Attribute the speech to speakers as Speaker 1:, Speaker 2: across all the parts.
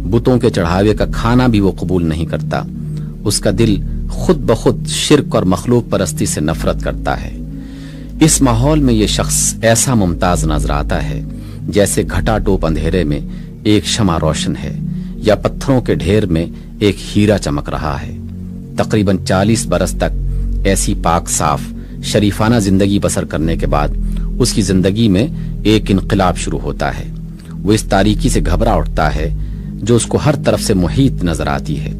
Speaker 1: بتوں کے چڑھاوے کا کھانا بھی وہ قبول نہیں کرتا۔ اس کا دل خود بخود شرک اور مخلوق پرستی سے نفرت کرتا ہے۔ اس ماحول میں یہ شخص ایسا ممتاز نظر آتا ہے جیسے گھٹا ٹوپ اندھیرے میں ایک شمع روشن ہے یا پتھروں کے ڈھیر میں ایک ہیرا چمک رہا ہے۔ تقریباً 40 برس تک ایسی پاک صاف شریفانہ زندگی بسر کرنے کے بعد اس کی زندگی میں ایک انقلاب شروع ہوتا ہے۔ وہ اس تاریکی سے گھبرا اٹھتا ہے جو اس کو ہر طرف سے محیط نظر آتی ہے۔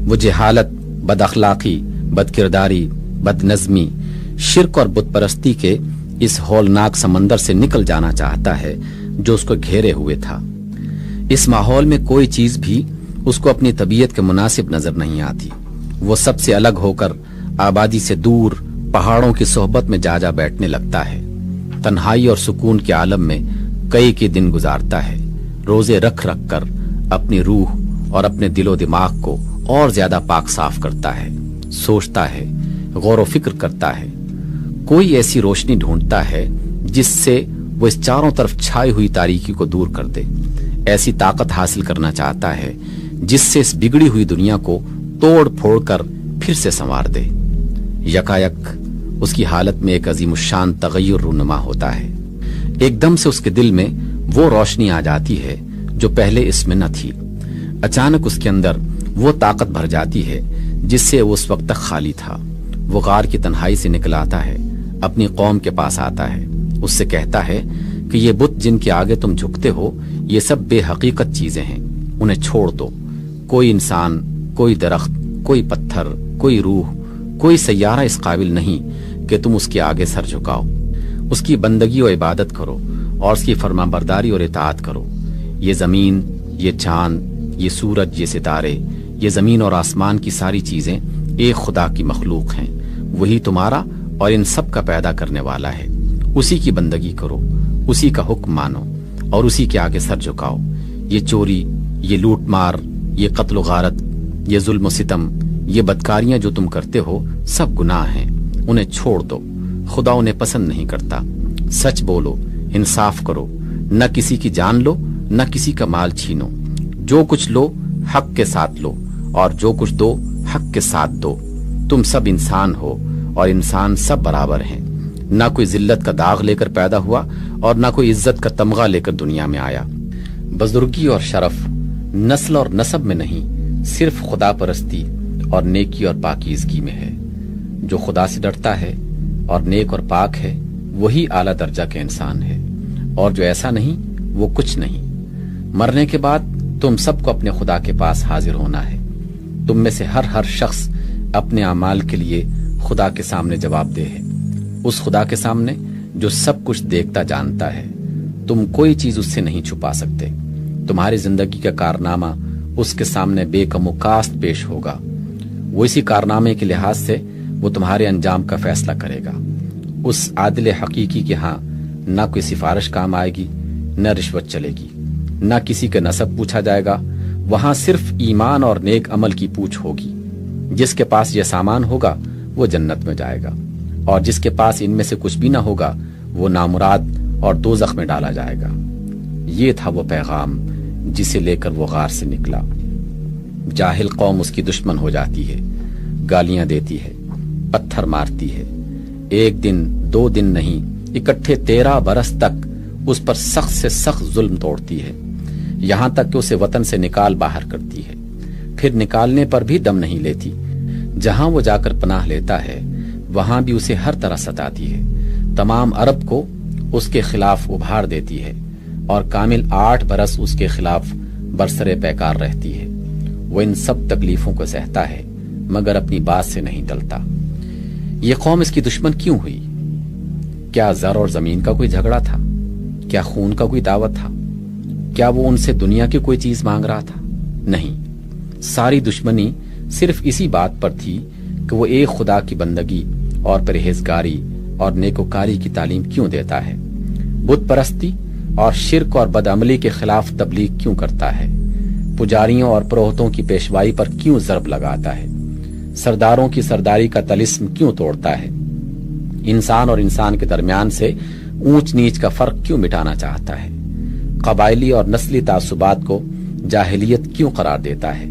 Speaker 1: وہ جہالت، بد اخلاقی، بد کرداری، بد نظمی، شرک اور بت پرستی کے اس ہولناک سمندر سے نکل جانا چاہتا ہے جو اس کو گھیرے ہوئے تھا۔ اس ماحول میں کوئی چیز بھی اس کو اپنی طبیعت کے مناسب نظر نہیں آتی۔ وہ سب سے الگ ہو کر آبادی سے دور پہاڑوں کی صحبت میں جا بیٹھنے لگتا ہے۔ تنہائی اور سکون کے عالم میں کئی دن گزارتا ہے، روزے رکھ کر اپنی روح اور اپنے دل و دماغ کو اور زیادہ پاک صاف کرتا ہے، سوچتا ہے، غور و فکر کرتا ہے، کوئی ایسی روشنی ڈھونڈتا ہے جس سے وہ اس چاروں طرف چھائی ہوئی تاریکی کو دور کر دے، ایسی طاقت حاصل کرنا چاہتا ہے جس سے اس بگڑی ہوئی دنیا کو توڑ پھوڑ کر پھر سے سنوار دے۔ یکایک اس کی حالت میں ایک عظیم الشان تغیر رونما ہوتا ہے۔ ایک دم سے اس کے دل میں وہ روشنی آ جاتی ہے جو پہلے اس میں نہ تھی۔ اچانک اس کے اندر وہ طاقت بھر جاتی ہے جس سے وہ اس وقت تک خالی تھا۔ وہ غار کی تنہائی سے نکل آتا ہے، اپنی قوم کے پاس آتا ہے، اس سے کہتا ہے کہ یہ بت جن کے آگے تم جھکتے ہو یہ سب بے حقیقت چیزیں ہیں، انہیں چھوڑ دو۔ کوئی انسان، کوئی درخت، کوئی پتھر، کوئی روح، کوئی سیارہ اس قابل نہیں کہ تم اس کے آگے سر جھکاؤ۔ اس کی بندگی و عبادت کرو اور اس کی فرما برداری اور اطاعت کرو۔ یہ زمین، یہ چاند، یہ سورج، یہ ستارے، یہ زمین اور آسمان کی ساری چیزیں ایک خدا کی مخلوق ہیں، وہی تمہارا اور ان سب کا پیدا کرنے والا ہے۔ اسی کی بندگی کرو، اسی کا حکم مانو اور اسی کے آگے سر جھکاؤ۔ یہ چوری، یہ لوٹ مار، یہ قتل و غارت، یہ ظلم و ستم، یہ بدکاریاں جو تم کرتے ہو سب گناہ ہیں، انہیں چھوڑ دو، خدا انہیں پسند نہیں کرتا۔ سچ بولو، انصاف کرو، نہ کسی کی جان لو، نہ کسی کا مال چھینو۔ جو کچھ لو حق کے ساتھ لو اور جو کچھ دو حق کے ساتھ دو۔ تم سب انسان ہو اور انسان سب برابر ہیں، نہ کوئی ذلت کا داغ لے کر پیدا ہوا اور نہ کوئی عزت کا تمغہ لے کر دنیا میں آیا۔ بزرگی اور شرف نسل اور نسب میں نہیں، صرف خدا پرستی اور نیکی اور پاکیزگی میں ہے۔ جو خدا سے ڈرتا ہے اور نیک اور پاک ہے وہی اعلیٰ درجہ کے انسان ہے، اور جو ایسا نہیں وہ کچھ نہیں۔ مرنے کے بعد تم سب کو اپنے خدا کے پاس حاضر ہونا ہے۔ تم میں سے ہر شخص اپنے اعمال کے لیے خدا کے سامنے جواب دہ ہے، اس خدا کے سامنے جو سب کچھ دیکھتا جانتا ہے۔ تم کوئی چیز اس سے نہیں چھپا سکتے۔ تمہاری زندگی کا کارنامہ اس کے سامنے بے کم و کاست پیش ہوگا۔ وہ اسی کارنامے کے لحاظ سے وہ تمہارے انجام کا فیصلہ کرے گا۔ اس عادل حقیقی کے ہاں نہ کوئی سفارش کام آئے گی، نہ رشوت چلے گی، نہ کسی کا نسب پوچھا جائے گا۔ وہاں صرف ایمان اور نیک عمل کی پوچھ ہوگی۔ جس کے پاس یہ سامان ہوگا وہ جنت میں جائے گا، اور جس کے پاس ان میں سے کچھ بھی نہ ہوگا وہ نامراد اور دوزخ میں ڈالا جائے گا۔ یہ تھا وہ پیغام جسے لے کر وہ غار سے نکلا۔ جاہل قوم اس کی دشمن ہو جاتی ہے، گالیاں دیتی ہے، پتھر مارتی ہے۔ ایک دن، 2 دن نہیں، اکٹھے 13 برس تک اس پر سخت سے سخت ظلم توڑتی ہے، یہاں تک کہ اسے وطن سے نکال باہر کرتی ہے۔ پھر نکالنے پر بھی دم نہیں لیتی۔ جہاں وہ جا کر پناہ لیتا ہے وہاں بھی اسے ہر طرح ستاتی ہے۔ تمام عرب کو اس کے خلاف ابھار دیتی ہے اور کامل 8 برس اس کے خلاف برسرے پیکار رہتی ہے۔ وہ ان سب تکلیفوں کو سہتا ہے مگر اپنی بات سے نہیں ٹلتا۔ یہ قوم اس کی دشمن کیوں ہوئی؟ کیا زر اور زمین کا کوئی جھگڑا تھا؟ کیا خون کا کوئی دعوت تھا؟ کیا وہ ان سے دنیا کی کوئی چیز مانگ رہا تھا؟ نہیں، ساری دشمنی صرف اسی بات پر تھی کہ وہ ایک خدا کی بندگی اور پرہیزگاری اور نیکوکاری کی تعلیم کیوں دیتا ہے، بت پرستی اور شرک اور بدعملی کے خلاف تبلیغ کیوں کرتا ہے، پجاریوں اور پروہتوں کی پیشوائی پر کیوں ضرب لگاتا ہے، سرداروں کی سرداری کا طلسم کیوں توڑتا ہے، انسان اور انسان کے درمیان سے اونچ نیچ کا فرق کیوں مٹانا چاہتا ہے، قبائلی اور نسلی تعصبات کو جاہلیت کیوں قرار دیتا ہے؟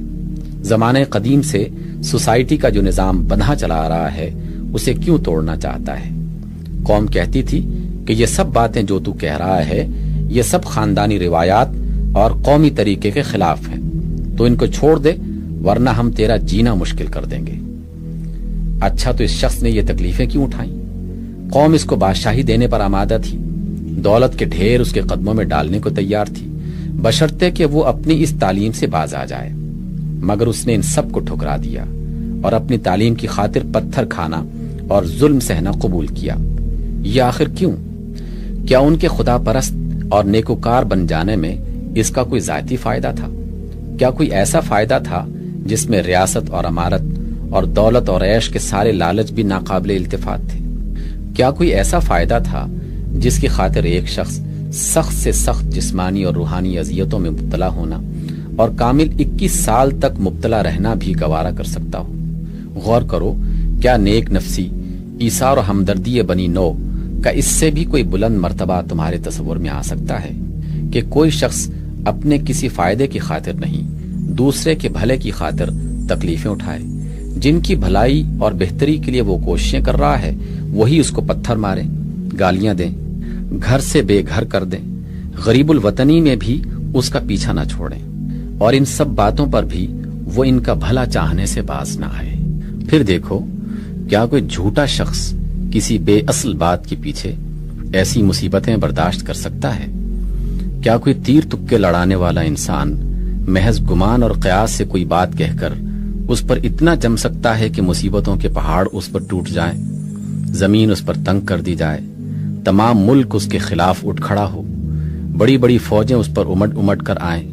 Speaker 1: زمانہ قدیم سے سوسائٹی کا جو نظام بندھا چلا رہا ہے اسے کیوں توڑنا چاہتا ہے؟ قوم کہتی تھی کہ یہ سب باتیں جو تو کہہ رہا ہے یہ سب خاندانی روایات اور قومی طریقے کے خلاف ہیں، تو ان کو چھوڑ دے ورنہ ہم تیرا جینا مشکل کر دیں گے۔ اچھا، تو اس شخص نے یہ تکلیفیں کیوں اٹھائیں؟ قوم اس کو بادشاہی دینے پر آمادہ تھی، دولت کے ڈھیر اس کے قدموں میں ڈالنے کو تیار تھی، بشرطے کہ وہ اپنی اس تعلیم سے باز آ جائے، مگر اس نے ان سب کو ٹھکرا دیا اور اپنی تعلیم کی خاطر پتھر کھانا اور ظلم سہنا قبول کیا۔ یہ آخر کیوں؟ کیا ان کے خدا پرست اور نیکوکار بن جانے میں اس کا کوئی ذاتی فائدہ تھا؟ کیا کوئی ایسا فائدہ تھا جس میں ریاست اور امارت اور دولت اور عیش کے سارے لالچ بھی ناقابل التفات تھے؟ کیا کوئی ایسا فائدہ تھا جس کی خاطر ایک شخص سخت سے سخت جسمانی اور روحانی اذیتوں میں مبتلا ہونا اور کامل 21 سال تک مبتلا رہنا بھی گوارا کر سکتا ہو؟ غور کرو، کیا نیک نفسی، ایثار و ہمدردی بنی نو کا اس سے بھی کوئی بلند مرتبہ تمہارے تصور میں آ سکتا ہے کہ کوئی شخص اپنے کسی فائدے کی خاطر نہیں، دوسرے کے بھلے کی خاطر تکلیفیں اٹھائے؟ جن کی بھلائی اور بہتری کے لیے وہ کوششیں کر رہا ہے وہی اس کو پتھر ماریں، گالیاں دیں، گھر سے بے گھر کر دیں، غریب الوطنی میں بھی اس کا پیچھا نہ چھوڑیں، اور ان سب باتوں پر بھی وہ ان کا بھلا چاہنے سے باز نہ آئے۔ پھر دیکھو، کیا کوئی جھوٹا شخص کسی بے اصل بات کے پیچھے ایسی مصیبتیں برداشت کر سکتا ہے؟ کیا کوئی تیر تکے لڑانے والا انسان محض گمان اور قیاس سے کوئی بات کہہ کر اس پر اتنا جم سکتا ہے کہ مصیبتوں کے پہاڑ اس پر ٹوٹ جائیں، زمین اس پر تنگ کر دی جائے، تمام ملک اس کے خلاف اٹھ کھڑا ہو، بڑی بڑی فوجیں اس پر امٹ امٹ کر آئیں،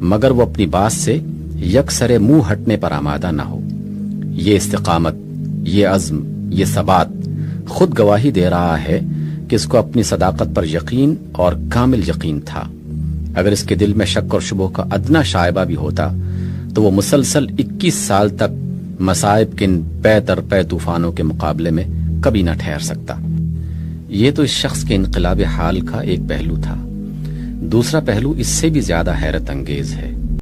Speaker 1: مگر وہ اپنی بات سے یکسرے منہ ہٹنے پر آمادہ نہ ہو؟ یہ استقامت، یہ عزم، یہ ثبات خود گواہی دے رہا ہے کہ اس کو اپنی صداقت پر یقین اور کامل یقین تھا۔ اگر اس کے دل میں شک اور شبہ کا ادنا شائبہ بھی ہوتا تو وہ مسلسل 21 سال تک مصائب کے ان پے در پے طوفانوں کے مقابلے میں کبھی نہ ٹھہر سکتا۔ یہ تو اس شخص کے انقلاب حال کا ایک پہلو تھا۔ دوسرا پہلو اس سے بھی زیادہ حیرت انگیز ہے۔